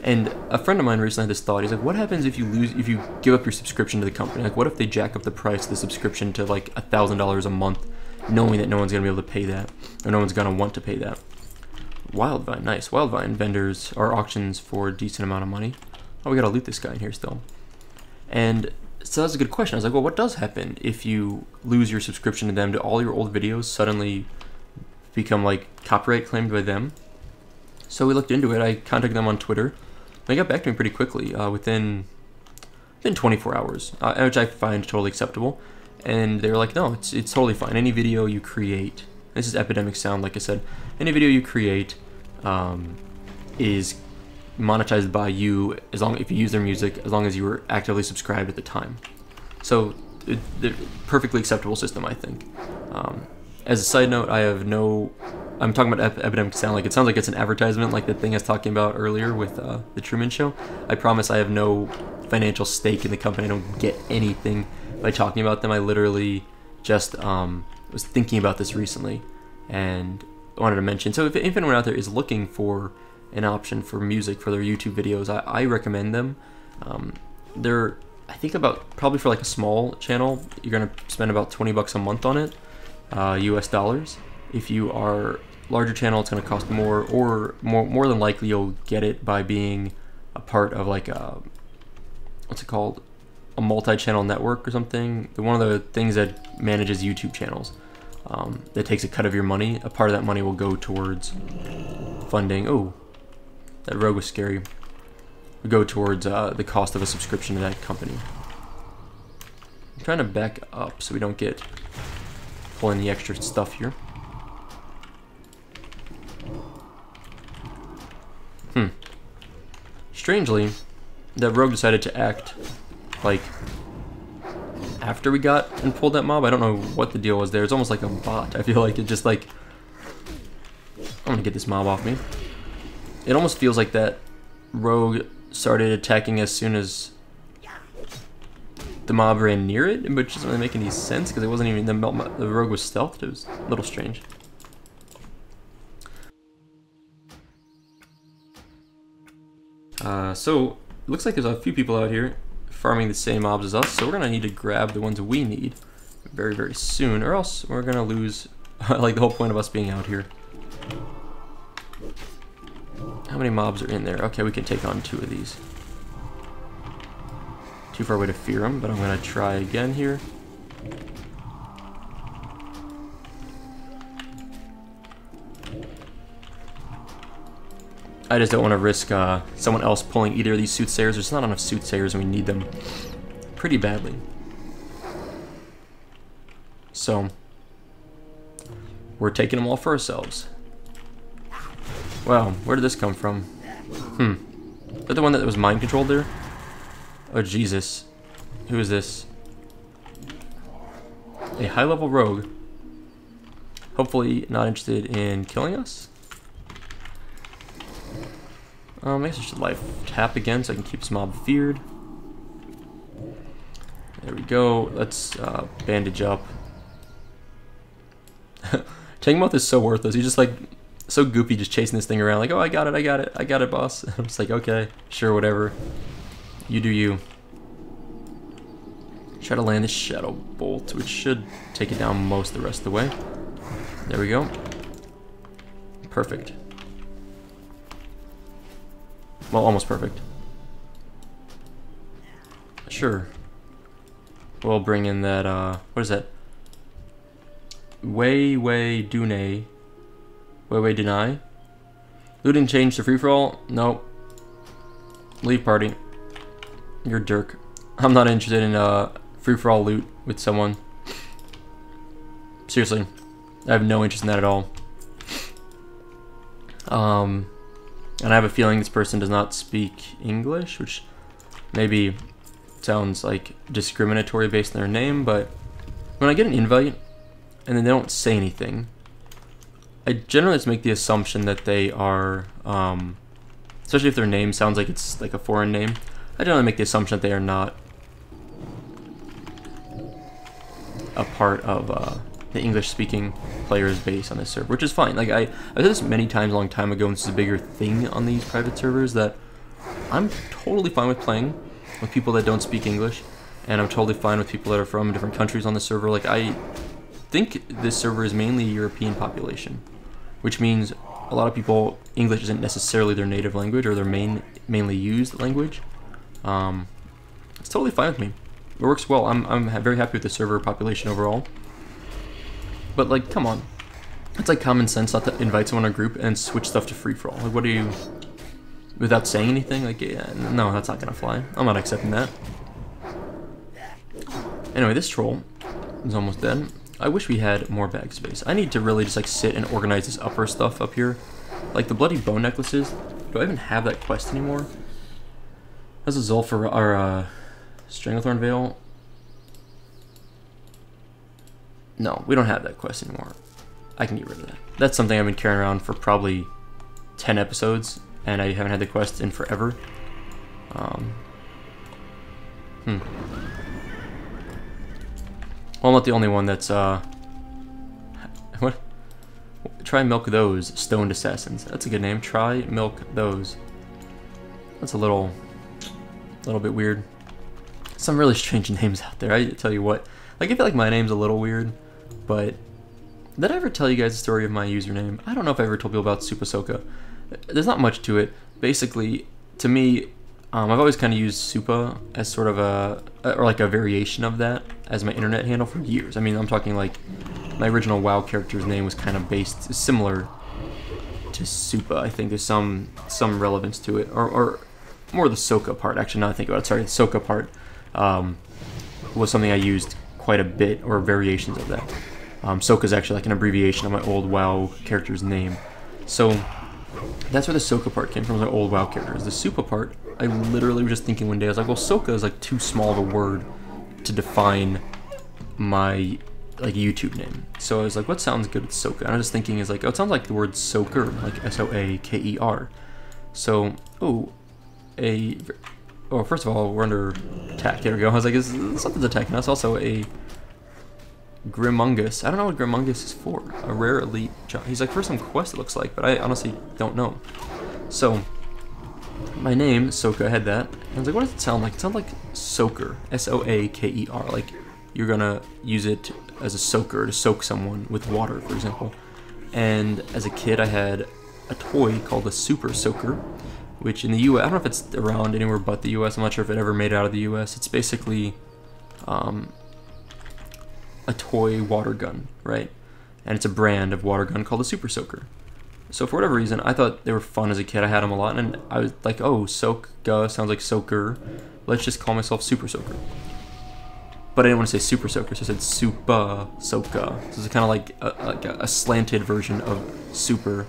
And a friend of mine recently had this thought. He's like, what happens if you give up your subscription to the company? Like, what if they jack up the price of the subscription to like $1,000 a month, knowing that no one's gonna be able to pay that, or no one's gonna want to pay that? Wildvine, nice. Wildvine vendors are auctions for a decent amount of money. Oh, we gotta loot this guy in here still. And so that's a good question. I was like, well, what does happen if you lose your subscription to them? Do all your old videos suddenly become like copyright claimed by them? So we looked into it. I contacted them on Twitter. They got back to me pretty quickly, within 24 hours, which I find totally acceptable. And they were like, no, it's totally fine. Any video you create, this is Epidemic Sound, like I said, any video you create is monetized by you if you use their music, as long as you were actively subscribed at the time. So they're perfectly acceptable system, I think. As a side note, I'm talking about Epidemic Sound like it sounds like it's an advertisement, like the thing I was talking about earlier with the Truman Show. I promise I have no financial stake in the company. I don't get anything by talking about them. I literally just was thinking about this recently and wanted to mention. So if anyone out there is looking for an option for music for their YouTube videos, I recommend them. They're, I think, probably for like a small channel, you're gonna spend about 20 bucks a month on it, US dollars. If you are larger channel, it's gonna cost more, or more than likely you'll get it by being a part of like what's it called, a multi-channel network or something. One of the things that manages YouTube channels, that takes a cut of your money. A part of that money will go towards funding. Oh, that rogue was scary. Will go towards the cost of a subscription to that company. I'm trying to back up so we don't get pulling the extra stuff here. Strangely, that rogue decided to act like after we got and pulled that mob. I don't know what the deal was there. It's almost like a bot. I feel like it just like, I'm gonna get this mob off me. It almost feels like that rogue started attacking as soon as the mob ran near it, which doesn't really make any sense because it wasn't even, the rogue was stealthed. It was a little strange. So it looks like there's a few people out here farming the same mobs as us, so we're gonna need to grab the ones we need very, very soon, or else we're gonna lose like the whole point of us being out here. How many mobs are in there? Okay, we can take on 2 of these. Too far away to fear them, but I'm gonna try again here. I just don't want to risk someone else pulling either of these soothsayers. There's not enough soothsayers and we need them pretty badly. So we're taking them all for ourselves. Wow, where did this come from? Is that the one that was mind controlled there? Oh Jesus. Who is this? A high level rogue. Hopefully not interested in killing us. I guess I should life tap again so I can keep this mob feared. There we go. Let's bandage up. Tangmoth is so worthless. He's just like so goopy, just chasing this thing around. Like, oh, I got it, I got it, I got it, boss. I'm just like, okay, sure, whatever. You do you. Try to land this Shadow Bolt, which should take it down most of the rest of the way. There we go. Perfect. Well, almost perfect. Sure. We'll bring in that, what is that? Wei Dune. Wei Deny. Looting change to free-for-all? Nope. Leave party. You're a jerk. I'm not interested in free-for-all loot with someone. Seriously. I have no interest in that at all. And I have a feeling this person does not speak English, which maybe sounds like discriminatory based on their name, but when I get an invite and then they don't say anything, I generally just make the assumption that they are, especially if their name sounds like it's like a foreign name, I generally make the assumption that they are not a part of the English-speaking players base on this server, which is fine. Like I said this many times a long time ago, and this is a bigger thing on these private servers, that I'm totally fine with playing with people that don't speak English, and I'm totally fine with people that are from different countries on the server. Like I think this server is mainly a European population, which means a lot of people, English isn't necessarily their native language or their mainly used language. It's totally fine with me. It works well. I'm very happy with the server population overall. But like, come on, it's like common sense not to invite someone in a group and switch stuff to free for all. Like, what do you, without saying anything? Like, yeah, no, that's not gonna fly. I'm not accepting that. Anyway, this troll is almost dead. I wish we had more bag space. I need to really just like sit and organize this upper stuff up here. Like the bloody bone necklaces. Do I even have that quest anymore? That's a Zulfur or Stranglethorn Veil. No, we don't have that quest anymore. I can get rid of that. That's something I've been carrying around for probably 10 episodes, and I haven't had the quest in forever. Well, I'm not the only one that's, what? Try Milk Those, Stoned Assassins. That's a good name. Try Milk Those. That's a little bit weird. Some really strange names out there, I tell you what. Like, I feel like my name's a little weird, but did I ever tell you guys the story of my username? I don't know if I ever told people about SoupaSoka. There's not much to it. Basically, to me, I've always kind of used Soupa as sort of or like a variation of that as my internet handle for years. I mean, I'm talking like my original WoW character's name was kind of based similar to Soupa. I think there's some relevance to it, or more the Soka part. Actually, now I think about it, sorry, the Soka part was something I used quite a bit, or variations of that. Soka is actually like an abbreviation of my old WoW character's name. So that's where the Soka part came from, my old WoW characters. The Soupa part, I literally was just thinking one day, I was like, well, Soka is like too small of a word to define my like YouTube name. So I was like, what sounds good with Soka? And I was just thinking, is like, oh, it sounds like the word soaker, like S-O-A-K-E-R. So, first of all, we're under attack. There we go. I was like, something's attacking us. Also, a Grimungus. I don't know what Grimungus is for. A rare elite giant. He's like for some quest, it looks like, but I honestly don't know. So, my name, Soka, I had that. I was like, what does it sound like? It sounds like soaker. S-O-A-K-E-R. Like, you're gonna use it as a soaker to soak someone with water, for example. And as a kid, I had a toy called a Super Soaker, which in the US, I don't know if it's around anywhere but the US, I'm not sure if it ever made it out of the US. It's basically a toy water gun, right? And it's a brand of water gun called a Super Soaker. So for whatever reason, I thought they were fun as a kid. I had them a lot, and I was like, oh, Soka sounds like soaker. Let's just call myself Super Soaker. But I didn't want to say Super Soaker, so I said SoupaSoka. So it's kind of like a slanted version of Super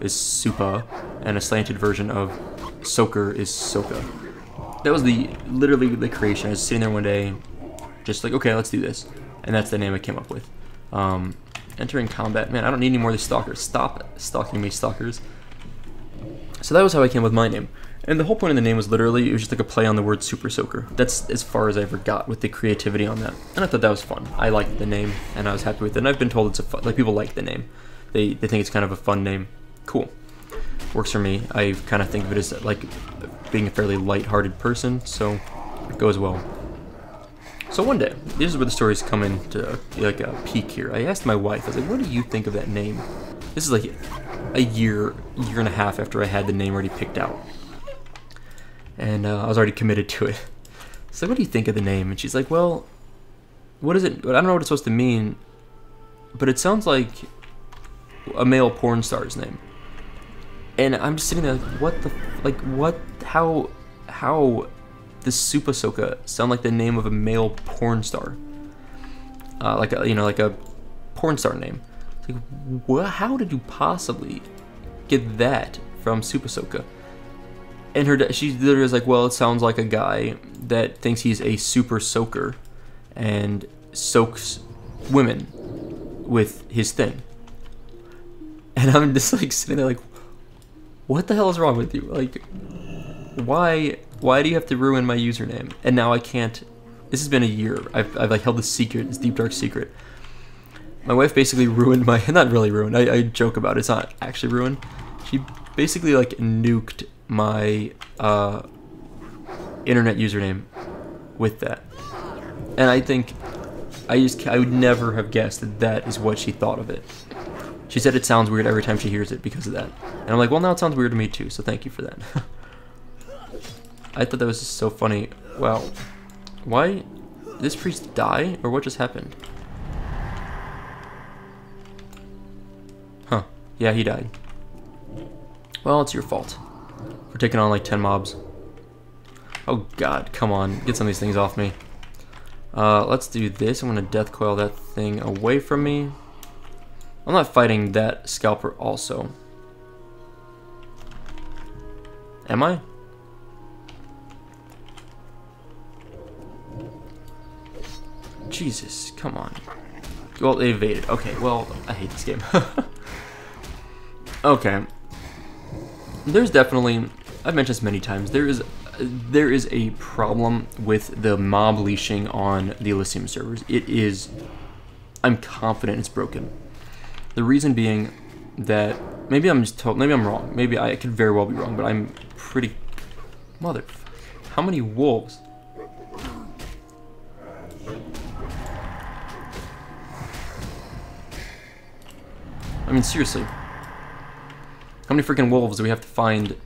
is Soupa, and a slanted version of Soaker is Soka. That was literally the creation. I was sitting there one day, just like, okay, let's do this. And that's the name I came up with. Entering combat. Man, I don't need any more of these stalkers. Stop stalking me, stalkers. So that was how I came with my name. And the whole point of the name was literally, it was just like a play on the word SoupaSoka. That's as far as I ever got with the creativity on that. And I thought that was fun. I liked the name, and I was happy with it. And I've been told it's a fun, like, people like the name. They think it's kind of a fun name. Cool. Works for me. I kind of think of it as, like, being a fairly light-hearted person, so it goes well. So one day, this is where the stories come into, like, a peak here. I asked my wife, I was like, what do you think of that name? This is like a year and a half after I had the name already picked out. And I was already committed to it. So what do you think of the name? And she's like, well, what is it? I don't know what it's supposed to mean, but it sounds like a male porn star's name. And I'm just sitting there like, what the, like, what, how does SoupaSoka sound like the name of a male porn star? Like a, you know, like a porn star name. It's like, what, how did you possibly get that from SoupaSoka? And she literally was like, well, it sounds like a guy that thinks he's a super soaker and soaks women with his thing. And I'm just like sitting there like, what the hell is wrong with you? Like, why do you have to ruin my username? And now I can't. This has been a year. I've like held this secret, this deep dark secret. My wife basically ruined my, not really ruined, I joke about it, it's not actually ruined. She basically like nuked my internet username with that. And I think I would never have guessed that that is what she thought of it. She said it sounds weird every time she hears it because of that. And I'm like, well, now it sounds weird to me too, so thank you for that. I thought that was just so funny. Wow. Why did this priest die, or what just happened? Huh. Yeah, he died. Well, it's your fault. We're taking on like 10 mobs. Oh god, come on. Get some of these things off me. Let's do this. I'm gonna death coil that thing away from me. I'm not fighting that scalper also. Am I? Jesus, come on. Well, they evaded. Okay, well, I hate this game. Okay. There's definitely, I've mentioned this many times, there is a problem with the mob leashing on the Elysium servers. It is, I'm confident it's broken. The reason being that, maybe I'm wrong. Maybe I could very well be wrong, but I'm pretty, how many wolves? I mean, seriously. How many freaking wolves do we have to find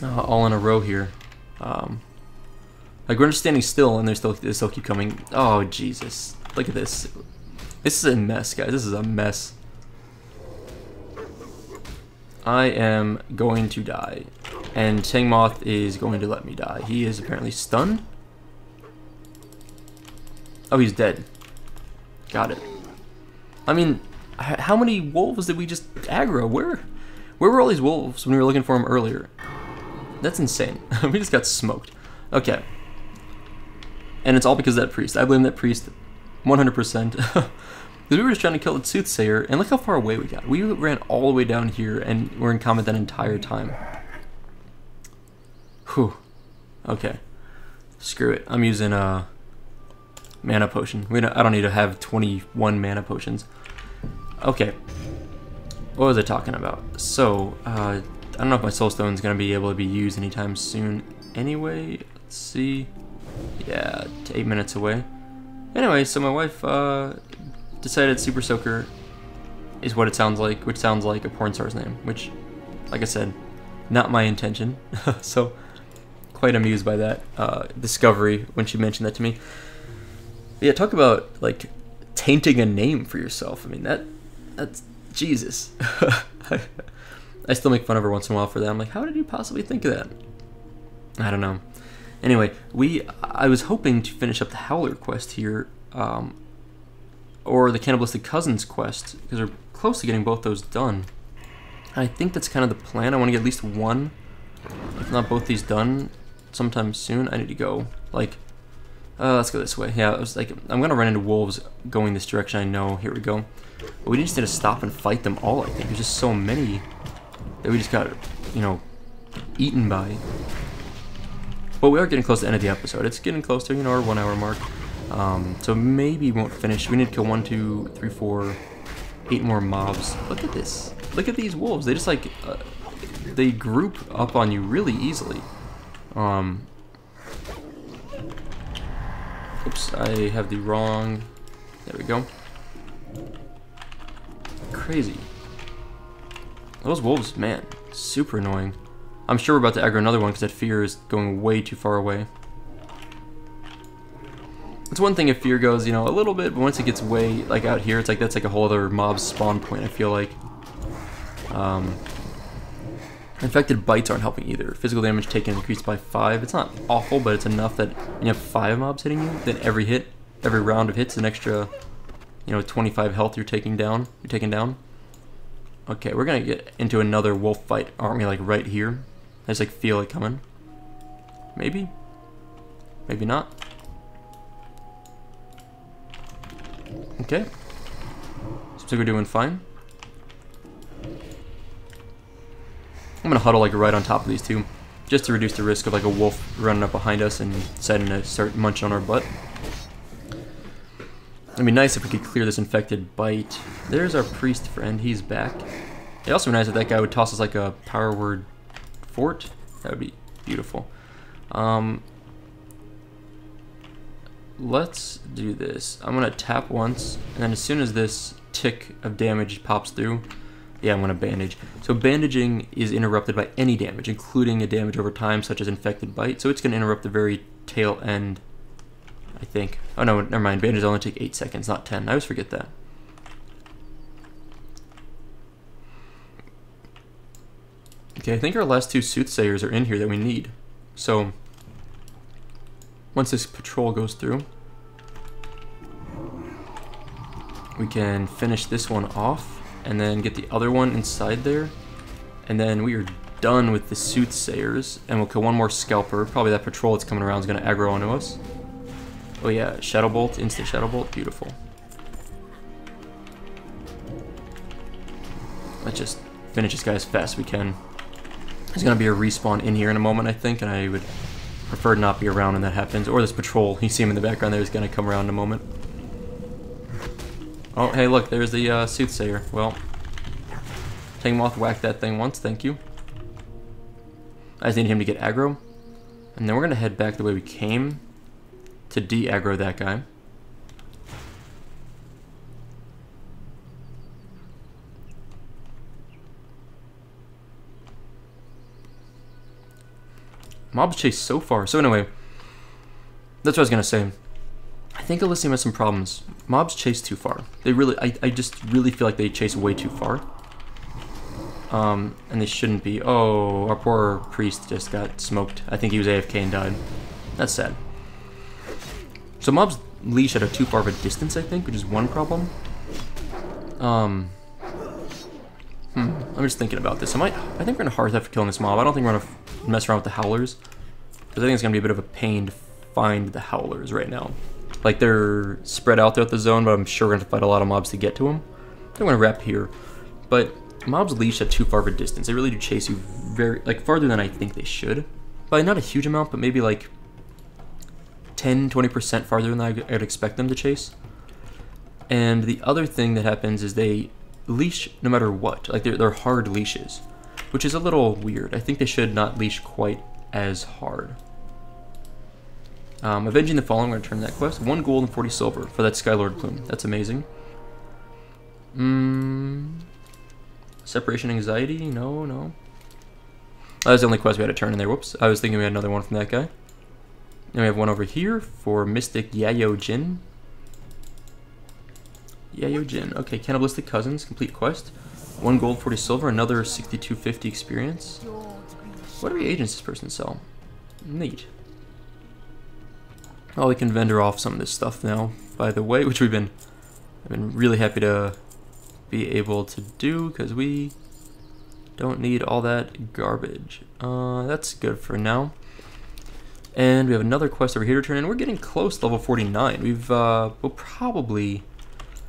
all in a row here? Like, we're just standing still and they still keep coming. Oh, Jesus. Look at this. This is a mess, guys. This is a mess. I am going to die. And Tangmoth is going to let me die. He is apparently stunned. Oh, he's dead. Got it. I mean, how many wolves did we just aggro? Where were all these wolves when we were looking for them earlier? That's insane. We just got smoked. Okay. And it's all because of that priest. I blame that priest 100%. Because we were just trying to kill the soothsayer, and look how far away we got. We ran all the way down here, and we're in combat that entire time. Whew. Okay. Screw it. I'm using a mana potion. I don't need to have 21 mana potions. Okay. What was I talking about? So, I don't know if my soulstone is going to be able to be used anytime soon. Anyway, let's see. Yeah, 8 minutes away. Anyway, so my wife decided Super Soaker is what it sounds like, which sounds like a porn star's name, which, like I said, not my intention. So, quite amused by that discovery when she mentioned that to me. Yeah, talk about, like, tainting a name for yourself. I mean, that's Jesus. I still make fun of her once in a while for that. I'm like, how did you possibly think of that? I don't know. Anyway, I was hoping to finish up the Howler quest here, or the Cannibalistic Cousins quest, because we're close to getting both those done. I think that's kind of the plan. I want to get at least one, if not both these done sometime soon. I need to go, like, let's go this way. Yeah, I was like, I'm going to run into wolves going this direction, I know. Here we go. But we just need to stop and fight them all, I think. There's just so many that we just got to you know, eaten by. But we are getting close to the end of the episode. It's getting close to, you know, our 1 hour mark. So maybe we won't finish. We need to kill 1, 2, 3, 4, 8 more mobs. Look at this. Look at these wolves. They just like, they group up on you really easily. Oops, I have the wrong, there we go. Crazy. Those wolves, man, super annoying. I'm sure we're about to aggro another one because that fear is going way too far away. It's one thing if fear goes, you know, a little bit, but once it gets way, like, out here, it's like, that's like a whole other mob spawn point, I feel like. Infected bites aren't helping either. Physical damage taken increased by 5. It's not awful, but it's enough that when you have 5 mobs hitting you, then every hit, every round of hits, an extra, you know, 25 health you're taking down. Okay, we're gonna get into another wolf fight, aren't we? Like right here. I just like feel it coming. Maybe? Maybe not. Okay. Seems like we're doing fine. I'm gonna huddle like right on top of these two, just to reduce the risk of like a wolf running up behind us and deciding to start munching on our butt. It'd be nice if we could clear this infected bite. There's our priest friend, he's back. It'd also be nice if that guy would toss us like a power word fort. That would be beautiful. Let's do this. I'm gonna tap once, and then as soon as this tick of damage pops through, yeah, I'm gonna bandage. So bandaging is interrupted by any damage, including a damage over time, such as infected bite. So it's gonna interrupt the very tail end, I think. Oh no, never mind. Bandages only take 8 seconds, not 10. I always forget that. Okay, I think our last 2 soothsayers are in here that we need. So once this patrol goes through, we can finish this one off and then get the other one inside there, and then we are done with the soothsayers, and we'll kill 1 more scalper. Probably that patrol that's coming around is going to aggro onto us. Oh yeah, Shadow Bolt, instant Shadow Bolt, beautiful. Let's just finish this guy as fast as we can. There's going to be a respawn in here in a moment, I think, and I would prefer to not be around when that happens. Or this patrol, you see him in the background there, is going to come around in a moment. Oh, hey, look, there's the soothsayer. Well, Tangmoth whacked that thing once, thank you. I just need him to get aggro. And then we're going to head back the way we came to de-aggro that guy. Mobs chase so far. So anyway, that's what I was going to say. I think Elysium has some problems. Mobs chase too far. They really, I just really feel like they chase way too far. And they shouldn't be. Oh, our poor priest just got smoked. I think he was AFK and died. That's sad. So mobs leash at a too far of a distance, I think, which is one problem. I'm just thinking about this. I think we're gonna hard after killing this mob. I don't think we're gonna mess around with the howlers, because I think it's gonna be a bit of a pain to find the howlers right now. Like, they're spread out throughout the zone, but I'm sure we're going to fight a lot of mobs to get to them. I'm going to wrap here. But mobs leash at too far of a distance. They really do chase you very, like, farther than I think they should. But not a huge amount, but maybe like 10-20% farther than I'd expect them to chase. And the other thing that happens is they leash no matter what. Like, they're hard leashes, which is a little weird. I think they should not leash quite as hard. Avenging the Fallen, I'm going to turn that quest. 1 gold and 40 silver for that Skylord plume. That's amazing. Separation anxiety? No. That was the only quest we had to turn in there. Whoops. I was thinking we had another one from that guy. And we have one over here for Mystic Yayo Jin. Yayo Jin. Okay, Cannibalistic Cousins. Complete quest. 1 gold, 40 silver. Another 6250 experience. What reagents does this person sell? Neat. Oh, we can vendor off some of this stuff now, by the way, which I've been really happy to be able to do, because we don't need all that garbage. That's good for now. And we have another quest over here to turn in. We're getting close to level 49. We'll probably,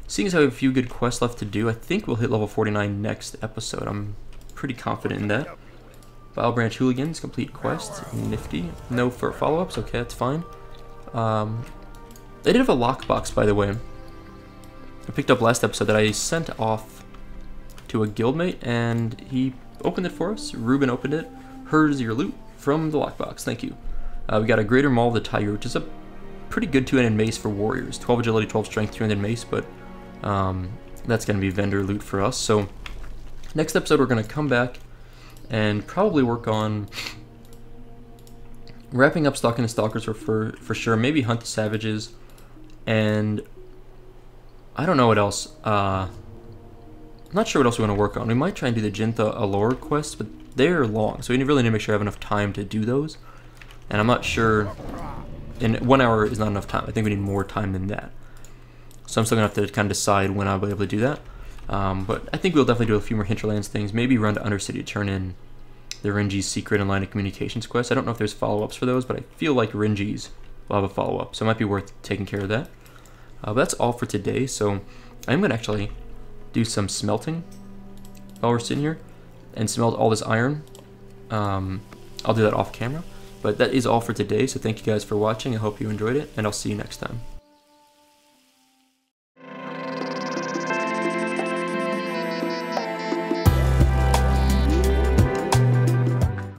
seeing as how we have a few good quests left to do, I think we'll hit level 49 next episode. I'm pretty confident in that. Bow Branch Hooligans, complete quest, nifty. No for follow-ups, okay, that's fine. They did have a lockbox, by the way. I picked up last episode that I sent off to a guildmate, and he opened it for us. Ruben opened it. Here's your loot from the lockbox, thank you. We got a Greater Maul of the Tiger, which is a pretty good 2-handed mace for warriors. 12 agility, 12 strength, 2-handed mace, but that's going to be vendor loot for us. So next episode we're going to come back and probably work on wrapping up Stalking the Stalkers for sure. Maybe Hunt the Savages, and I don't know what else. I'm not sure what else we want to work on. We might try and do the Jintha Allure quests, but they're long, so we really need to make sure I have enough time to do those. And I'm not sure, and 1 hour is not enough time. I think we need more time than that. So I'm still going to have to kind of decide when I'll be able to do that. But I think we'll definitely do a few more Hinterlands things. Maybe run to Undercity to turn in the Renji's Secret and Line of Communications quest. I don't know if there's follow-ups for those, but I feel like Renji's will have a follow-up. So it might be worth taking care of that. But that's all for today. So I'm going to actually do some smelting while we're sitting here and smelt all this iron. I'll do that off camera. But that is all for today. So thank you guys for watching. I hope you enjoyed it, and I'll see you next time.